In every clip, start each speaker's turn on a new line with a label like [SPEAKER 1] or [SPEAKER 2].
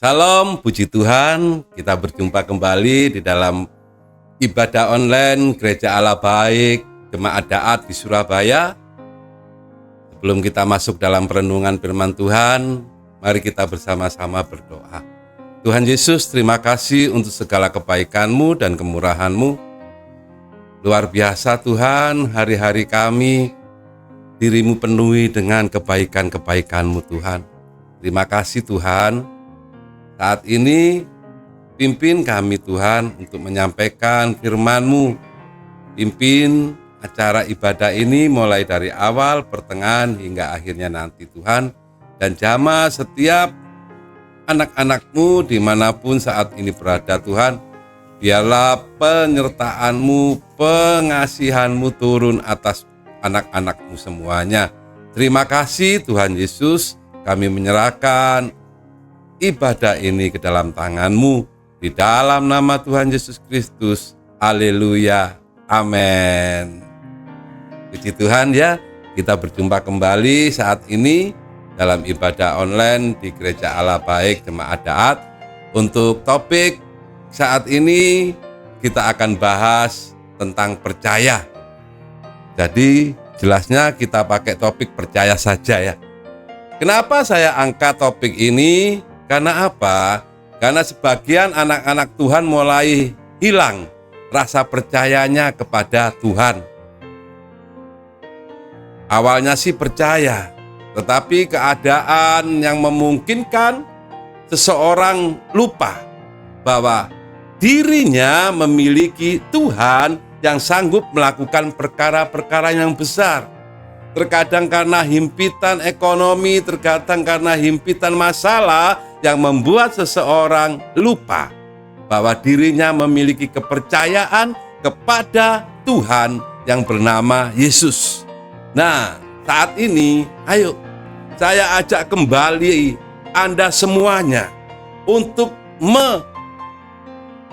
[SPEAKER 1] Salam, puji Tuhan, kita berjumpa kembali di dalam ibadah online Gereja Allah Baik, Jemaat Daat di Surabaya. Sebelum kita masuk dalam perenungan firman Tuhan, mari kita bersama-sama berdoa. Tuhan Yesus, terima kasih untuk segala kebaikan-Mu dan kemurahan-Mu. Luar biasa Tuhan, hari-hari kami diri-Mu penuhi dengan kebaikan-kebaikan-Mu Tuhan. Terima kasih Tuhan. Saat ini pimpin kami Tuhan untuk menyampaikan firman-Mu. Pimpin acara ibadah ini mulai dari awal, pertengahan hingga akhirnya nanti Tuhan. Dan jamah setiap anak-anak-Mu dimanapun saat ini berada Tuhan. Biarlah penyertaan-Mu, pengasihan-Mu turun atas anak-anak-Mu semuanya. Terima kasih Tuhan Yesus, kami menyerahkan ibadah ini ke dalam tangan-Mu, di dalam nama Tuhan Yesus Kristus. Haleluya, amin. Puji Tuhan ya, kita berjumpa kembali saat ini dalam ibadah online di Gereja Allah Baik Jemaat Daat. Untuk topik saat ini kita akan bahas tentang percaya. Jadi jelasnya kita pakai topik percaya saja ya. Kenapa saya angkat topik ini? Karena apa? Karena sebagian anak-anak Tuhan mulai hilang rasa percayanya kepada Tuhan. Awalnya sih percaya, tetapi keadaan yang memungkinkan seseorang lupa bahwa dirinya memiliki Tuhan yang sanggup melakukan perkara-perkara yang besar. Terkadang karena himpitan ekonomi, terkadang karena himpitan masalah yang membuat seseorang lupa bahwa dirinya memiliki kepercayaan kepada Tuhan yang bernama Yesus. Nah, saat ini ayo saya ajak kembali Anda semuanya untuk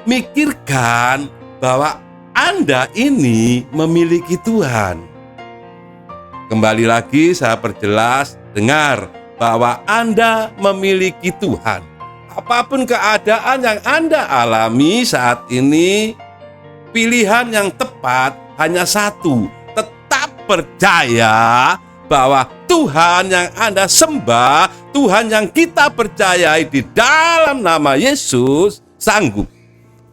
[SPEAKER 1] memikirkan bahwa Anda ini memiliki Tuhan. Kembali lagi saya perjelas, dengar bahwa Anda memiliki Tuhan. Apapun keadaan yang Anda alami saat ini, pilihan yang tepat hanya satu. Tetap percaya bahwa Tuhan yang Anda sembah, Tuhan yang kita percayai di dalam nama Yesus, sanggup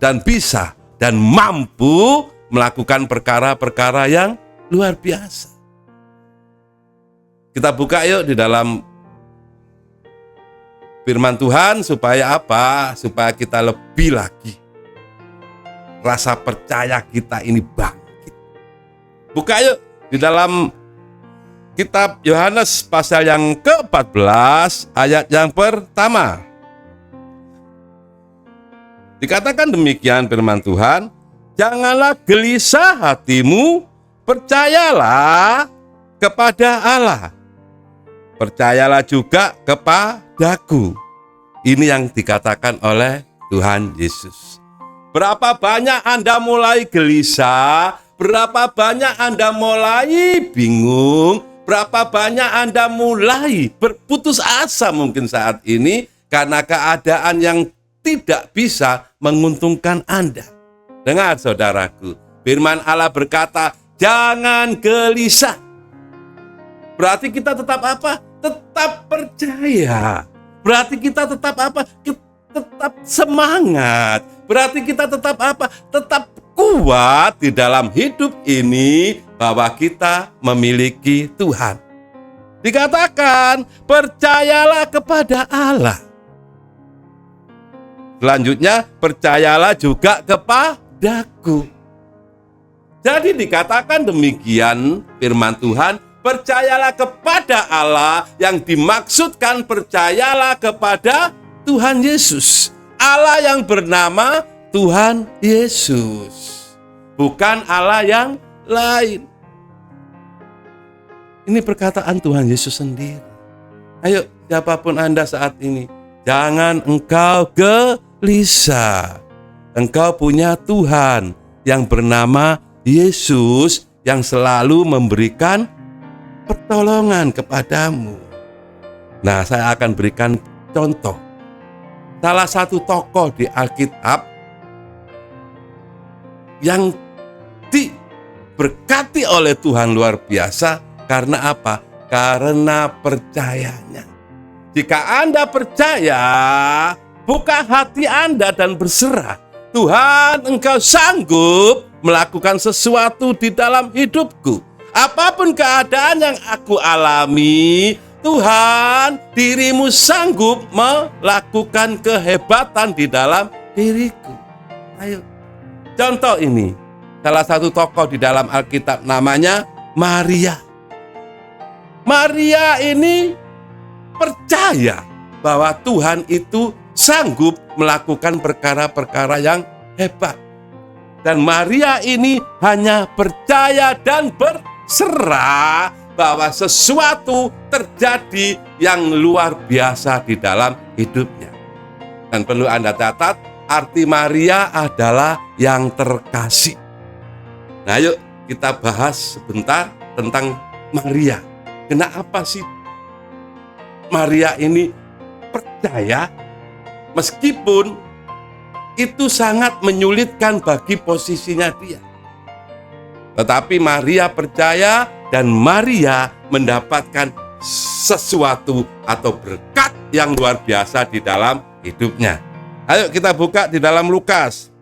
[SPEAKER 1] dan bisa dan mampu melakukan perkara-perkara yang luar biasa. Kita buka yuk di dalam firman Tuhan supaya apa? Supaya kita lebih lagi rasa percaya kita ini bangkit. Buka yuk di dalam kitab Yohanes pasal yang ke-14 ayat yang pertama. Dikatakan demikian firman Tuhan, janganlah gelisah hatimu, percayalah kepada Allah. Percayalah juga kepadaku. Ini yang dikatakan oleh Tuhan Yesus. Berapa banyak Anda mulai gelisah? Berapa banyak Anda mulai bingung? Berapa banyak Anda mulai berputus asa mungkin saat ini karena keadaan yang tidak bisa menguntungkan Anda? Dengar saudaraku, firman Allah berkata, jangan gelisah. Berarti kita tetap apa? Tetap percaya. Berarti kita tetap apa? Tetap semangat. Berarti kita tetap apa? Tetap kuat di dalam hidup ini bahwa kita memiliki Tuhan. Dikatakan, percayalah kepada Allah. Selanjutnya, percayalah juga kepadaku. Jadi dikatakan demikian firman Tuhan, percayalah kepada Allah, yang dimaksudkan percayalah kepada Tuhan Yesus. Allah yang bernama Tuhan Yesus. Bukan Allah yang lain. Ini perkataan Tuhan Yesus sendiri. Ayo siapapun Anda saat ini, jangan engkau gelisah. Engkau punya Tuhan yang bernama Yesus yang selalu memberikan pertolongan kepadamu. Nah, saya akan berikan contoh. salah satu tokoh di Alkitab yang diberkati oleh Tuhan luar biasa. Karena apa? Karena percayanya. Jika Anda percaya, buka hati Anda dan berserah. Tuhan, Engkau sanggup melakukan sesuatu di dalam hidupku. Apapun keadaan yang aku alami, Tuhan, dirimu sanggup melakukan kehebatan di dalam diriku. Ayo. Contoh ini, salah satu tokoh di dalam Alkitab namanya Maria. Maria ini percaya bahwa Tuhan itu sanggup melakukan perkara-perkara yang hebat. Dan Maria ini hanya percaya dan berserah bahwa sesuatu terjadi yang luar biasa di dalam hidupnya. Dan perlu Anda catat, arti Maria adalah yang terkasih. Nah, yuk kita bahas sebentar tentang Maria. Kenapa sih Maria ini percaya meskipun itu sangat menyulitkan bagi posisinya dia? Tetapi Maria percaya dan Maria mendapatkan sesuatu atau berkat yang luar biasa di dalam hidupnya. Ayo kita buka di dalam Lukas.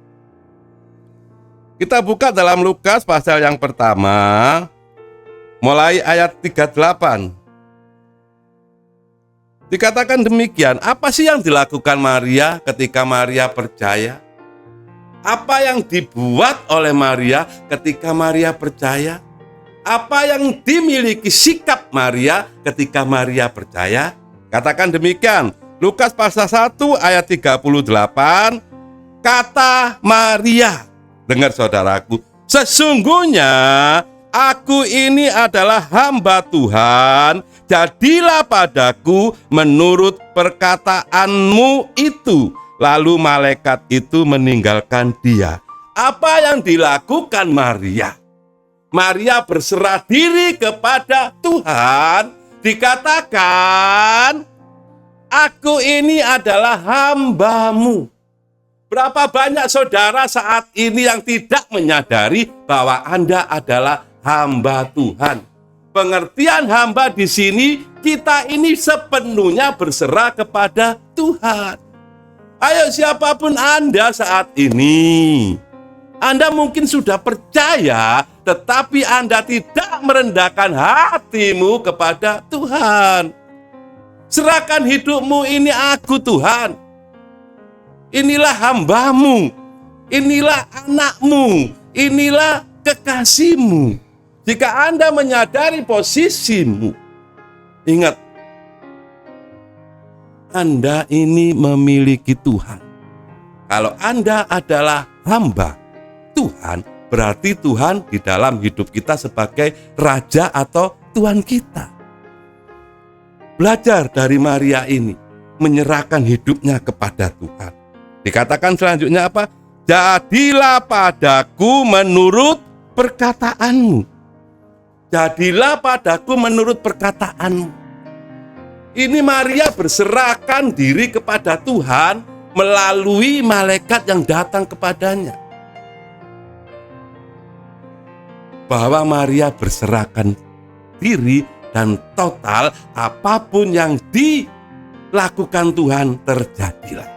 [SPEAKER 1] Kita buka dalam Lukas pasal yang pertama, mulai ayat 38. Dikatakan demikian, apa sih yang dilakukan Maria ketika Maria percaya? Apa yang dibuat oleh Maria ketika Maria percaya? Apa yang dimiliki sikap Maria ketika Maria percaya? Katakan demikian, Lukas pasal 1 ayat 38, kata Maria, dengar saudaraku, sesungguhnya aku ini adalah hamba Tuhan, jadilah padaku menurut perkataanmu itu. Lalu malaikat itu meninggalkan dia. Apa yang dilakukan Maria? Maria berserah diri kepada Tuhan. Dikatakan, aku ini adalah hambamu. Berapa banyak saudara saat ini yang tidak menyadari bahwa Anda adalah hamba Tuhan. Pengertian hamba di sini, kita ini sepenuhnya berserah kepada Tuhan. Ayo siapapun Anda saat ini, Anda mungkin sudah percaya, tetapi Anda tidak merendahkan hatimu kepada Tuhan. Serahkan hidupmu, ini aku Tuhan. Inilah hambamu, inilah anakmu, inilah kekasihmu. Jika Anda menyadari posisimu, ingat, Anda ini memiliki Tuhan. Kalau Anda adalah hamba Tuhan, berarti Tuhan di dalam hidup kita sebagai Raja atau Tuhan kita. Belajar dari Maria ini, menyerahkan hidupnya kepada Tuhan. Dikatakan selanjutnya apa? Jadilah padaku menurut perkataanmu. Jadilah padaku menurut perkataanmu. Ini Maria berserahkan diri kepada Tuhan melalui malaikat yang datang kepadanya. Bahwa Maria berserahkan diri dan total, apapun yang dilakukan Tuhan terjadilah.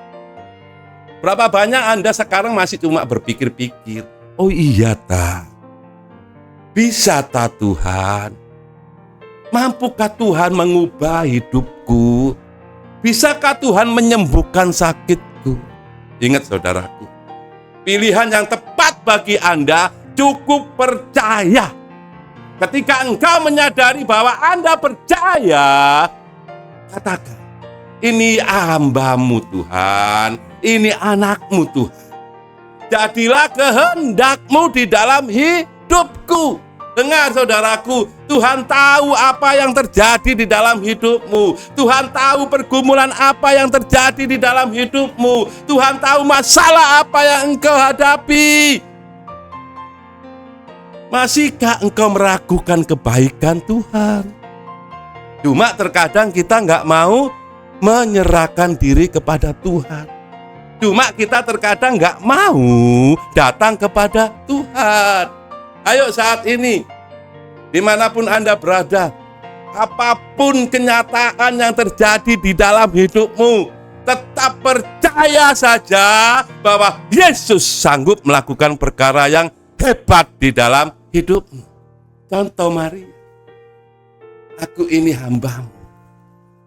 [SPEAKER 1] Berapa banyak Anda sekarang masih cuma berpikir-pikir, oh iya bisa Tuhan? Mampukah Tuhan mengubah hidupku? Bisakah Tuhan menyembuhkan sakitku? Ingat saudaraku, pilihan yang tepat bagi Anda cukup percaya. Ketika engkau menyadari bahwa Anda percaya, katakan, ini hambamu Tuhan, ini anakmu Tuhan. Jadilah kehendakmu di dalam hidupku. Dengar saudaraku, Tuhan tahu apa yang terjadi di dalam hidupmu. Tuhan tahu pergumulan apa yang terjadi di dalam hidupmu. Tuhan tahu masalah apa yang engkau hadapi. Masihkah engkau meragukan kebaikan Tuhan? Cuma terkadang kita nggak mau menyerahkan diri kepada Tuhan. Cuma kita terkadang nggak mau datang kepada Tuhan. Ayo saat ini, dimanapun Anda berada, apapun kenyataan yang terjadi di dalam hidupmu, tetap percaya saja bahwa Yesus sanggup melakukan perkara yang hebat di dalam hidupmu. Contoh Maria, aku ini hambamu.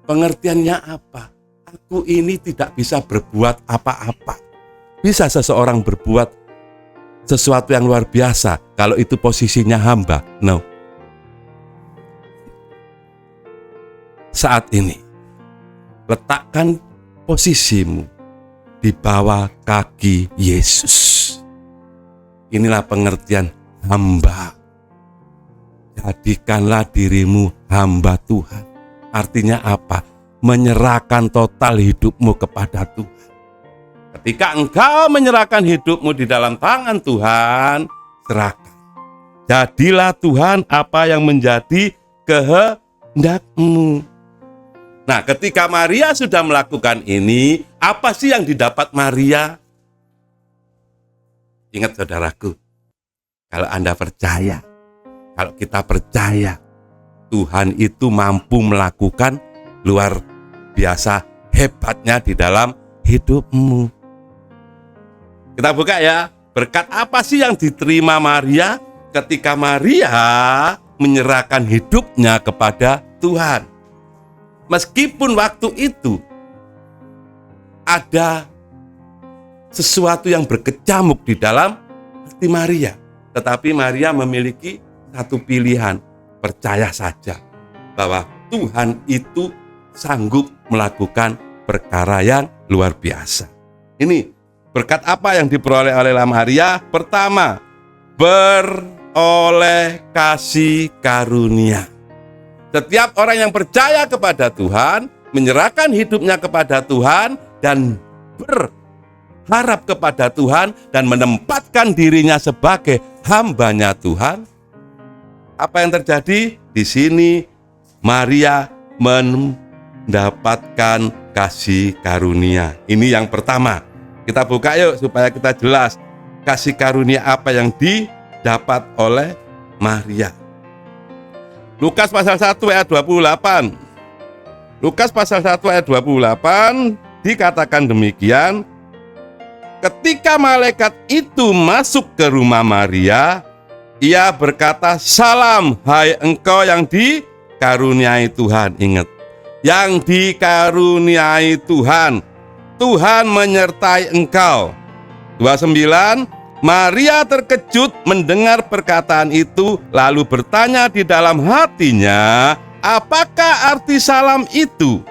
[SPEAKER 1] Pengertiannya apa? Aku ini tidak bisa berbuat apa-apa. Bisa seseorang berbuat sesuatu yang luar biasa kalau itu posisinya hamba? No. Saat ini, letakkan posisimu di bawah kaki Yesus. Inilah pengertian hamba. Jadikanlah dirimu hamba Tuhan. Artinya apa? Menyerahkan total hidupmu kepada Tuhan. Ketika engkau menyerahkan hidupmu di dalam tangan Tuhan, serahkan. Jadilah Tuhan apa yang menjadi kehendakmu. Nah, ketika Maria sudah melakukan ini, apa sih yang didapat Maria? Ingat saudaraku, kalau Anda percaya, kalau kita percaya, Tuhan itu mampu melakukan luar biasa hebatnya di dalam hidupmu. Kita buka ya, berkat apa sih yang diterima Maria ketika Maria menyerahkan hidupnya kepada Tuhan? Meskipun waktu itu ada sesuatu yang berkecamuk di dalam hati Maria, tetapi Maria memiliki satu pilihan, percaya saja bahwa Tuhan itu sanggup melakukan perkara yang luar biasa. Ini berkat apa yang diperoleh oleh Maria? Pertama, beroleh kasih karunia. Setiap orang yang percaya kepada Tuhan, menyerahkan hidupnya kepada Tuhan, dan berharap kepada Tuhan, dan menempatkan dirinya sebagai hambanya Tuhan, apa yang terjadi? Di sini Maria mendapatkan kasih karunia. Ini yang pertama. Kita buka yuk supaya kita jelas kasih karunia apa yang didapat oleh Maria. Lukas pasal 1 ayat 28. Lukas pasal 1 ayat 28 dikatakan demikian. Ketika malaikat itu masuk ke rumah Maria, ia berkata, "Salam, hai engkau yang dikaruniai Tuhan." Ingat, yang dikaruniai Tuhan. Tuhan menyertai engkau. 29, Maria terkejut mendengar perkataan itu, lalu bertanya di dalam hatinya, apakah arti salam itu?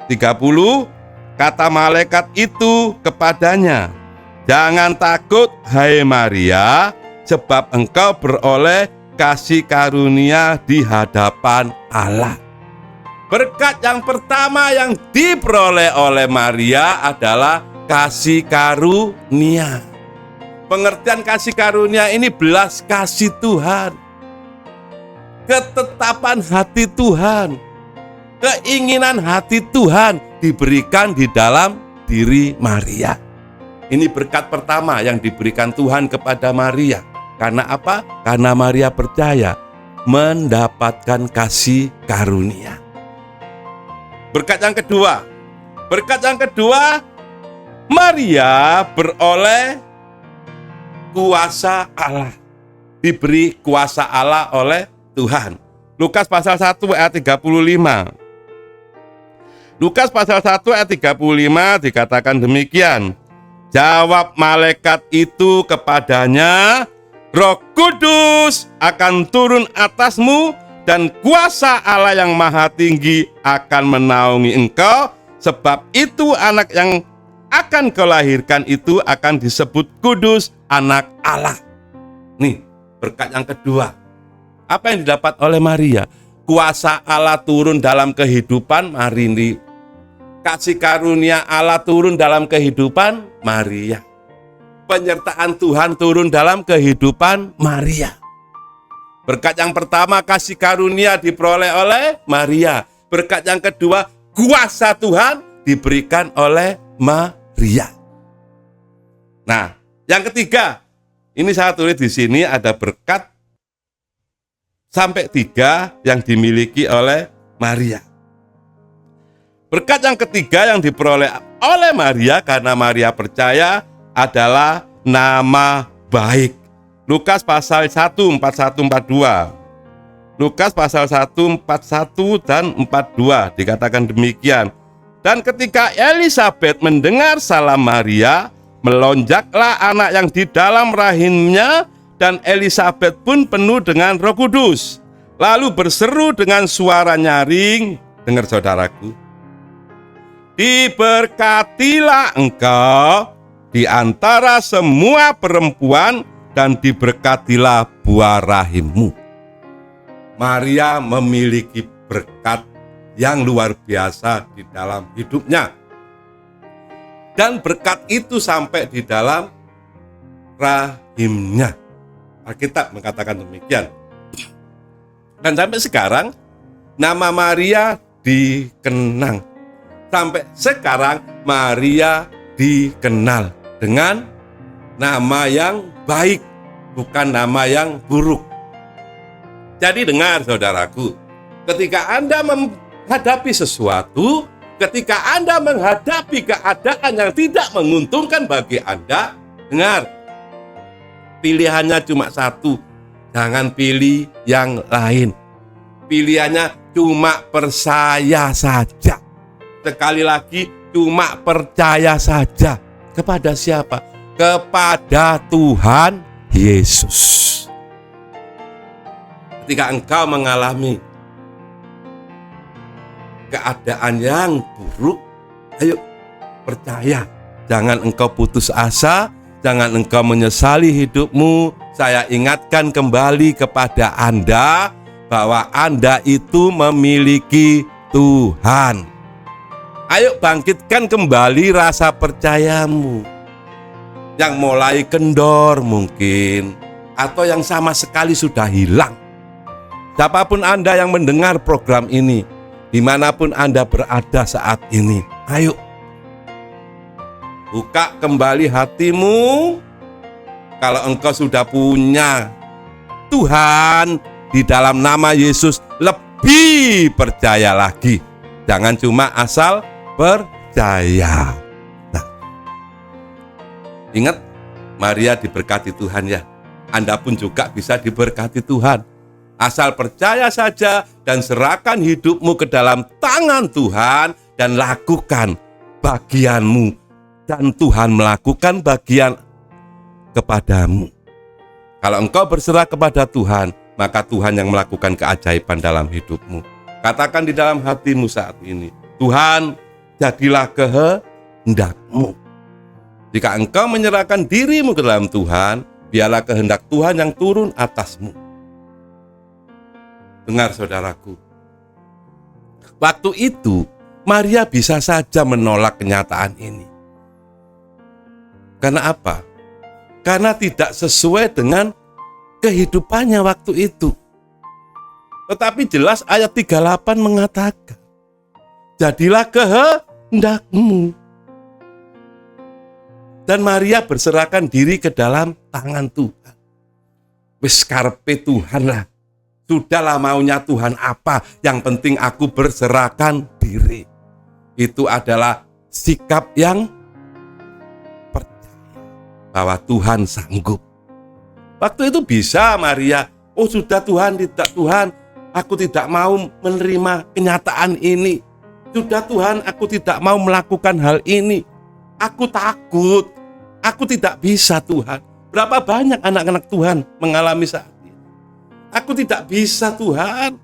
[SPEAKER 1] 30, kata malaikat itu kepadanya, jangan takut hai Maria, sebab engkau beroleh kasih karunia di hadapan Allah. Berkat yang pertama yang diperoleh oleh Maria adalah kasih karunia. Pengertian kasih karunia ini belas kasih Tuhan, ketetapan hati Tuhan, keinginan hati Tuhan diberikan di dalam diri Maria. Ini berkat pertama yang diberikan Tuhan kepada Maria. Karena apa? Karena Maria percaya mendapatkan kasih karunia. Berkat yang kedua, Maria beroleh kuasa Allah. Diberi kuasa Allah oleh Tuhan. Lukas pasal 1 ayat 35. Lukas pasal 1 ayat 35 dikatakan demikian. Jawab malaikat itu kepadanya, Roh Kudus akan turun atasmu dan kuasa Allah yang Maha Tinggi akan menaungi engkau, sebab itu anak yang akan kau lahirkan itu akan disebut kudus, anak Allah. Nih, berkat yang kedua. Apa yang didapat oleh Maria? Kuasa Allah turun dalam kehidupan Maria. Kasih karunia Allah turun dalam kehidupan Maria. Penyertaan Tuhan turun dalam kehidupan Maria. Berkat yang pertama, kasih karunia diperoleh oleh Maria. Berkat yang kedua, kuasa Tuhan diberikan oleh Maria. Nah, yang ketiga, ini saya tulis di sini ada berkat sampai 3 yang dimiliki oleh Maria. Berkat yang ketiga yang diperoleh oleh Maria karena Maria percaya adalah nama baik. Lukas pasal 1, 41, 42. Lukas pasal 1, 41 dan 42 dikatakan demikian. Dan ketika Elisabet mendengar salam Maria, melonjaklah anak yang di dalam rahimnya, dan Elisabet pun penuh dengan Roh Kudus. Lalu berseru dengan suara nyaring, dengar saudaraku, diberkatilah engkau di antara semua perempuan, dan diberkatilah buah rahimmu. Maria memiliki berkat yang luar biasa di dalam hidupnya. Dan berkat itu sampai di dalam rahimnya. Alkitab mengatakan demikian. Dan sampai sekarang nama Maria dikenang. Sampai sekarang Maria dikenal dengan nama yang baik, bukan nama yang buruk. Jadi dengar saudaraku, ketika Anda menghadapi sesuatu, ketika Anda menghadapi keadaan yang tidak menguntungkan bagi Anda, dengar, pilihannya cuma satu, jangan pilih yang lain. Pilihannya cuma percaya saja. Sekali lagi, cuma percaya saja. Kepada siapa? Kepada Tuhan Yesus. Ketika engkau mengalami keadaan yang buruk, ayo percaya. Jangan engkau putus asa, jangan engkau menyesali hidupmu. Saya ingatkan kembali kepada Anda bahwa Anda itu memiliki Tuhan. Ayo bangkitkan kembali rasa percayamu yang mulai kendor mungkin, atau yang sama sekali sudah hilang. Siapapun Anda yang mendengar program ini, dimanapun Anda berada saat ini, ayo buka kembali hatimu. Kalau engkau sudah punya Tuhan di dalam nama Yesus, lebih percaya lagi. Jangan cuma asal percaya. Nah, ingat, Maria diberkati Tuhan ya. Anda pun juga bisa diberkati Tuhan. Asal percaya saja dan serahkan hidupmu ke dalam tangan Tuhan dan lakukan bagianmu. Dan Tuhan melakukan bagian kepadamu. Kalau engkau berserah kepada Tuhan, maka Tuhan yang melakukan keajaiban dalam hidupmu. Katakan di dalam hatimu saat ini, Tuhan, jadilah kehendakmu. Jika engkau menyerahkan dirimu ke dalam Tuhan, biarlah kehendak Tuhan yang turun atasmu. Dengar saudaraku, waktu itu Maria bisa saja menolak kenyataan ini. Karena apa? Karena tidak sesuai dengan kehidupannya waktu itu. Tetapi jelas ayat 38 mengatakan, jadilah kehendakmu. Dan Maria berserahkan diri ke dalam tangan Tuhan. Wis karepe Tuhan lah. Sudahlah, maunya Tuhan apa, yang penting aku berserahkan diri. Itu adalah sikap yang percaya bahwa Tuhan sanggup. Waktu itu bisa Maria, oh sudah Tuhan, tidak Tuhan, aku tidak mau menerima kenyataan ini. Sudah Tuhan, aku tidak mau melakukan hal ini. Aku takut, aku tidak bisa Tuhan. Berapa banyak anak-anak Tuhan mengalami saat ini. Aku tidak bisa Tuhan.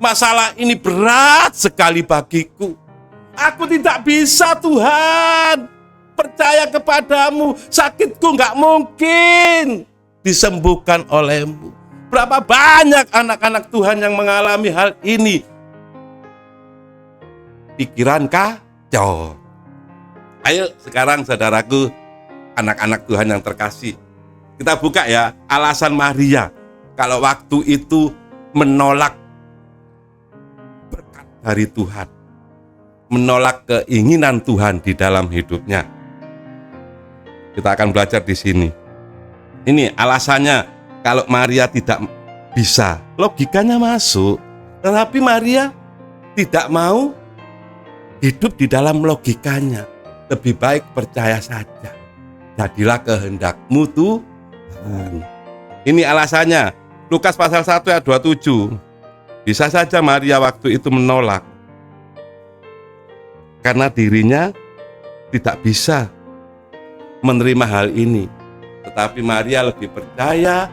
[SPEAKER 1] Masalah ini berat sekali bagiku. Aku tidak bisa Tuhan. Percaya kepadamu, sakitku gak mungkin disembuhkan olehmu. Berapa banyak anak-anak Tuhan yang mengalami hal ini. Pikiran kacau. Ayo sekarang saudaraku, anak-anak Tuhan yang terkasih, kita buka ya alasan Maria kalau waktu itu menolak berkat dari Tuhan, menolak keinginan Tuhan di dalam hidupnya. Kita akan belajar di sini. Ini alasannya kalau Maria tidak bisa. Logikanya masuk. Tetapi Maria tidak mau hidup di dalam logikanya. Lebih baik percaya saja. Jadilah kehendakmu Tuhan. Ini alasannya. Lukas pasal 1 ayat 27. Bisa saja Maria waktu itu menolak. Karena dirinya tidak bisa menerima hal ini. Tetapi Maria lebih percaya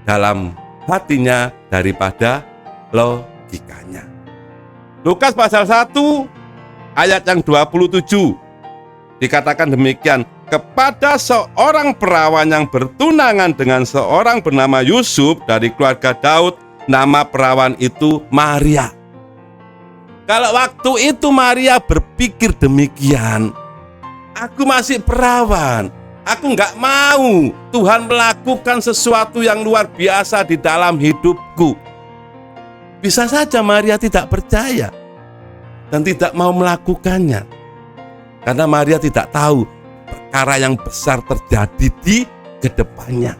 [SPEAKER 1] dalam hatinya daripada logikanya. Lukas pasal 1 ayat yang 27 dikatakan demikian, kepada seorang perawan yang bertunangan dengan seorang bernama Yusuf dari keluarga Daud, nama perawan itu Maria. Kalau waktu itu Maria berpikir demikian, aku masih perawan, aku nggak mau Tuhan melakukan sesuatu yang luar biasa di dalam hidupku. Bisa saja Maria tidak percaya dan tidak mau melakukannya. Karena Maria tidak tahu perkara yang besar terjadi di kedepannya.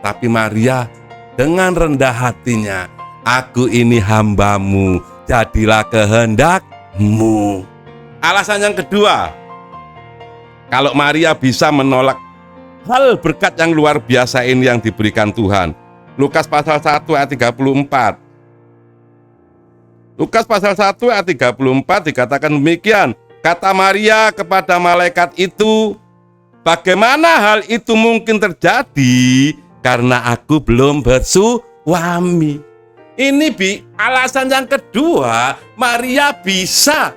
[SPEAKER 1] Tapi Maria dengan rendah hatinya, aku ini hambamu, jadilah kehendakmu. Alasan yang kedua, kalau Maria bisa menolak hal berkat yang luar biasa ini yang diberikan Tuhan. Lukas pasal 1 ayat 34. Lukas pasal 1 ayat 34 dikatakan demikian, kata Maria kepada malaikat itu, bagaimana hal itu mungkin terjadi karena aku belum bersuami. Ini alasan yang kedua, Maria bisa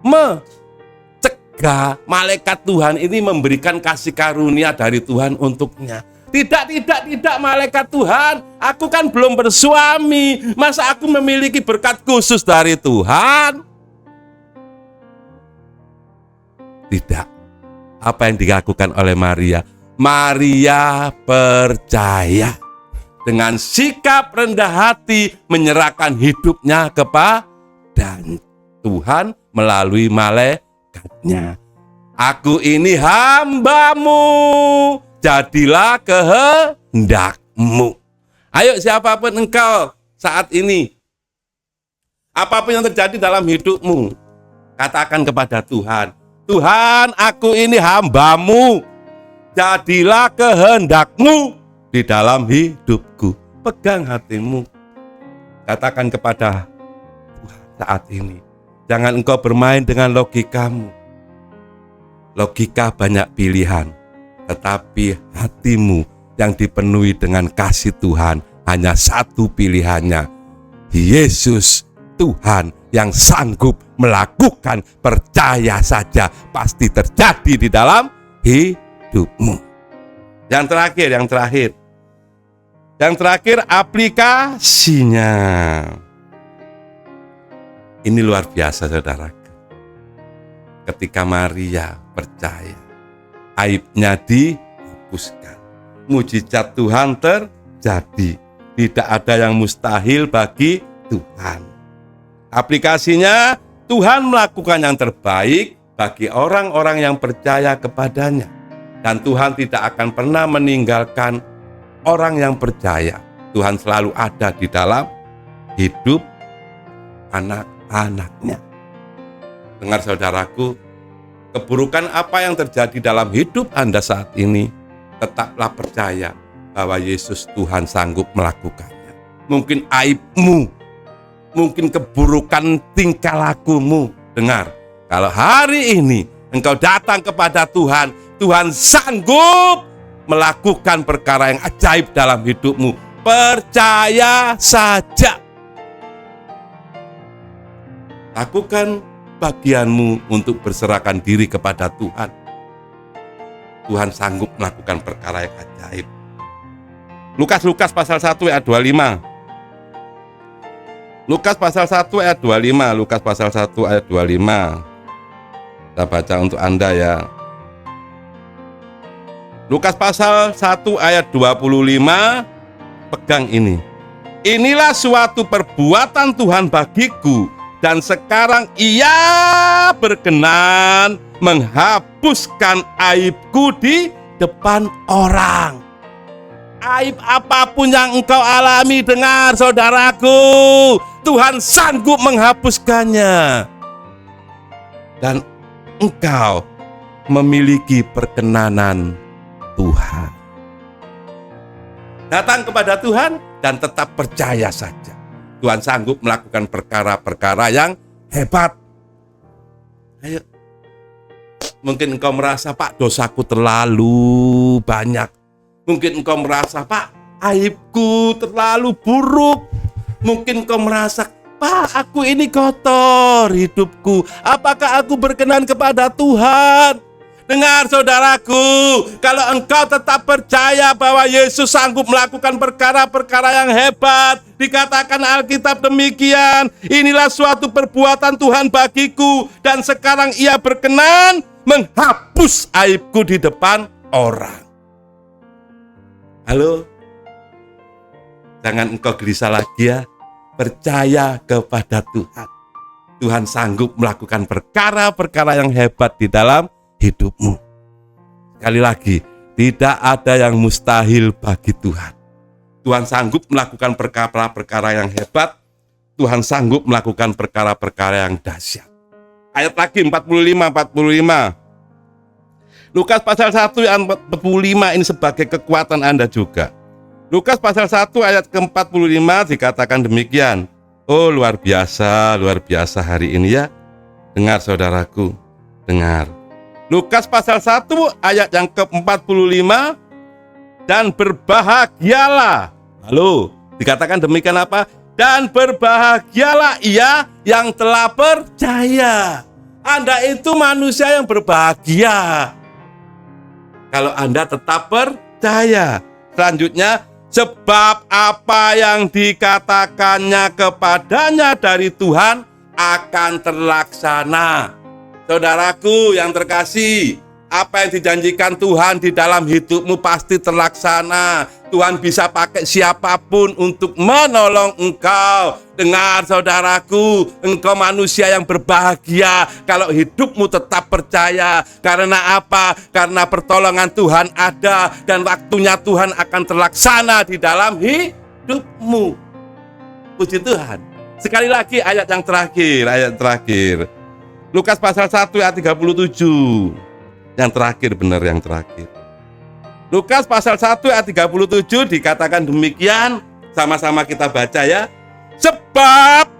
[SPEAKER 1] mencegah malaikat Tuhan ini memberikan kasih karunia dari Tuhan untuknya. Tidak malaikat Tuhan, aku kan belum bersuami, masa aku memiliki berkat khusus dari Tuhan? Tidak. Apa yang dilakukan oleh Maria? Maria percaya. Dengan sikap rendah hati menyerahkan hidupnya kepada Tuhan melalui malaikatnya. Aku ini hambamu, jadilah kehendakmu. Ayo siapapun engkau saat ini, apapun yang terjadi dalam hidupmu, katakan kepada Tuhan, Tuhan, aku ini hambamu, jadilah kehendakmu di dalam hidupku. Pegang hatimu. Katakan kepada Tuhan saat ini. Jangan engkau bermain dengan logikamu. Logika banyak pilihan. Tetapi hatimu yang dipenuhi dengan kasih Tuhan hanya satu pilihannya. Yesus Tuhan yang sanggup melakukan, percaya saja pasti terjadi di dalam hidupmu. Yang terakhir aplikasinya. Ini luar biasa saudaraku. Ketika Maria percaya, aibnya dihapuskan. Mujizat Tuhan terjadi. Tidak ada yang mustahil bagi Tuhan. Aplikasinya, Tuhan melakukan yang terbaik bagi orang-orang yang percaya kepadanya. Dan Tuhan tidak akan pernah meninggalkan orang yang percaya. Tuhan selalu ada di dalam hidup anak-anaknya. Dengar saudaraku, keburukan apa yang terjadi dalam hidup Anda saat ini, tetaplah percaya bahwa Yesus Tuhan sanggup melakukannya. Mungkin aibmu, mungkin keburukan tingkah lakumu. Dengar, kalau hari ini engkau datang kepada Tuhan, Tuhan sanggup melakukan perkara yang ajaib dalam hidupmu. Percaya saja. Lakukan bagianmu untuk berserahkan diri kepada Tuhan. Tuhan sanggup melakukan perkara yang ajaib. Lukas pasal 1 ayat 25. Lukas pasal 1 ayat 25. Lukas pasal 1 ayat 25. Kita baca untuk Anda ya. Lukas pasal 1 ayat 25. Pegang ini. Inilah suatu perbuatan Tuhan bagiku, dan sekarang Ia berkenan menghapuskan aibku di depan orang. Aib apapun yang engkau alami, dengar saudaraku, Tuhan sanggup menghapuskannya. Dan engkau memiliki perkenanan Tuhan. Datang kepada Tuhan dan tetap percaya saja. Tuhan sanggup melakukan perkara-perkara yang hebat. Ayo. Mungkin engkau merasa, Pak, dosaku terlalu banyak. Mungkin engkau merasa, Pak, aibku terlalu buruk. Mungkin engkau merasa, Pak, aku ini kotor hidupku. Apakah aku berkenan kepada Tuhan? Dengar saudaraku, kalau engkau tetap percaya bahwa Yesus sanggup melakukan perkara-perkara yang hebat, dikatakan Alkitab demikian, inilah suatu perbuatan Tuhan bagiku, dan sekarang Ia berkenan menghapus aibku di depan orang. Halo? Jangan engkau gelisah lagi ya, percaya kepada Tuhan. Tuhan sanggup melakukan perkara-perkara yang hebat di dalam hidupmu. Sekali lagi, tidak ada yang mustahil bagi Tuhan. Tuhan sanggup melakukan perkara-perkara yang hebat. Tuhan sanggup melakukan perkara-perkara yang dahsyat. Ayat lagi 45. Lukas pasal 1 ayat 45 ini sebagai kekuatan Anda juga. Lukas pasal 1 ayat ke-45 dikatakan demikian. Oh, luar biasa hari ini ya. Dengar saudaraku, dengar. Lukas pasal 1 ayat yang ke-45, dan berbahagialah. Halo, dikatakan demikian apa? Dan berbahagialah ia yang telah percaya. Anda itu manusia yang berbahagia kalau Anda tetap percaya. Selanjutnya, sebab apa yang dikatakannya kepadanya dari Tuhan akan terlaksana. Saudaraku yang terkasih, apa yang dijanjikan Tuhan di dalam hidupmu pasti terlaksana. Tuhan bisa pakai siapapun untuk menolong engkau. Dengar saudaraku, engkau manusia yang berbahagia kalau hidupmu tetap percaya. Karena apa? Karena pertolongan Tuhan ada dan waktunya Tuhan akan terlaksana di dalam hidupmu. Puji Tuhan. Sekali lagi ayat yang terakhir. Lukas pasal 1 ayat 37. Yang terakhir, benar yang terakhir. Lukas pasal 1 ayat 37 dikatakan demikian. Sama-sama kita baca ya. Sebab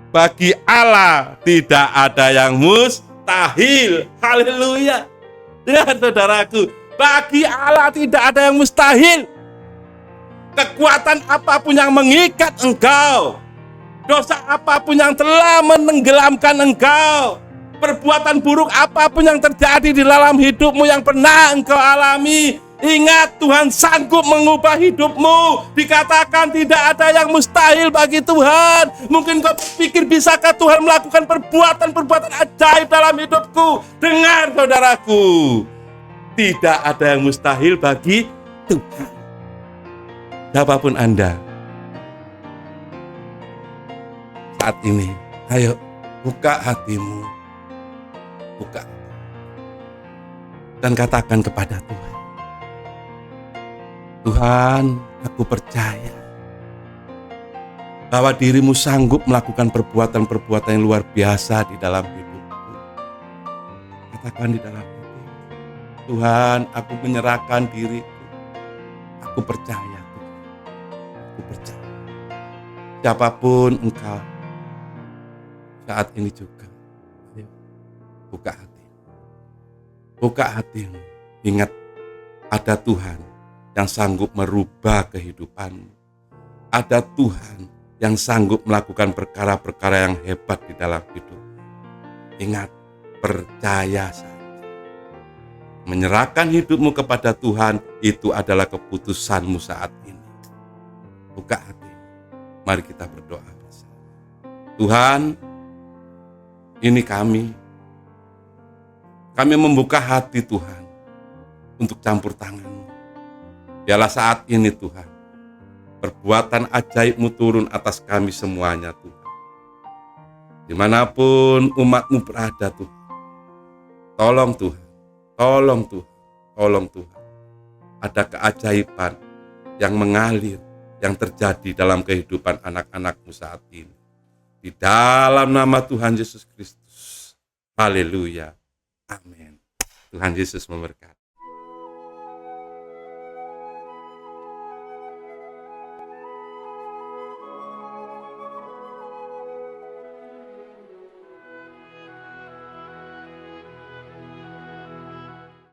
[SPEAKER 1] bagi Allah tidak ada yang mustahil. Haleluya. Dengar saudaraku, bagi Allah tidak ada yang mustahil. Kekuatan apapun yang mengikat engkau, dosa apapun yang telah menenggelamkan engkau, perbuatan buruk apapun yang terjadi di dalam hidupmu yang pernah engkau alami, ingat Tuhan sanggup mengubah hidupmu. Dikatakan tidak ada yang mustahil bagi Tuhan. Mungkin kau pikir bisakah Tuhan melakukan perbuatan-perbuatan ajaib dalam hidupku? Dengar saudaraku, tidak ada yang mustahil bagi Tuhan. Siapapun Anda saat ini, ayo buka hatimu, buka dan katakan kepada Tuhan, Tuhan, aku percaya bahwa dirimu sanggup melakukan perbuatan-perbuatan yang luar biasa di dalam hidupku. Katakan di dalam hati, Tuhan, aku menyerahkan diriku. Aku percaya, Tuhan. Aku percaya. Siapapun engkau saat ini juga, ayo, buka hati. Buka hatimu. Ingat, ada Tuhan yang sanggup merubah kehidupanmu. Ada Tuhan yang sanggup melakukan perkara-perkara yang hebat di dalam hidup. Ingat, percaya saja. Menyerahkan hidupmu kepada Tuhan, itu adalah keputusanmu saat ini. Buka hati. Mari kita berdoa bersama. Tuhan, ini kami membuka hati Tuhan untuk campur tangan-Mu. Biarlah saat ini Tuhan, perbuatan ajaib-Mu turun atas kami semuanya Tuhan. Dimanapun umat-Mu berada Tuhan, Tolong Tuhan, tolong Tuhan, tolong Tuhan. Ada keajaiban yang mengalir, yang terjadi dalam kehidupan anak-anak-Mu saat ini. Di dalam nama Tuhan Yesus Kristus. Haleluya. Amin. Tuhan Yesus memberkati.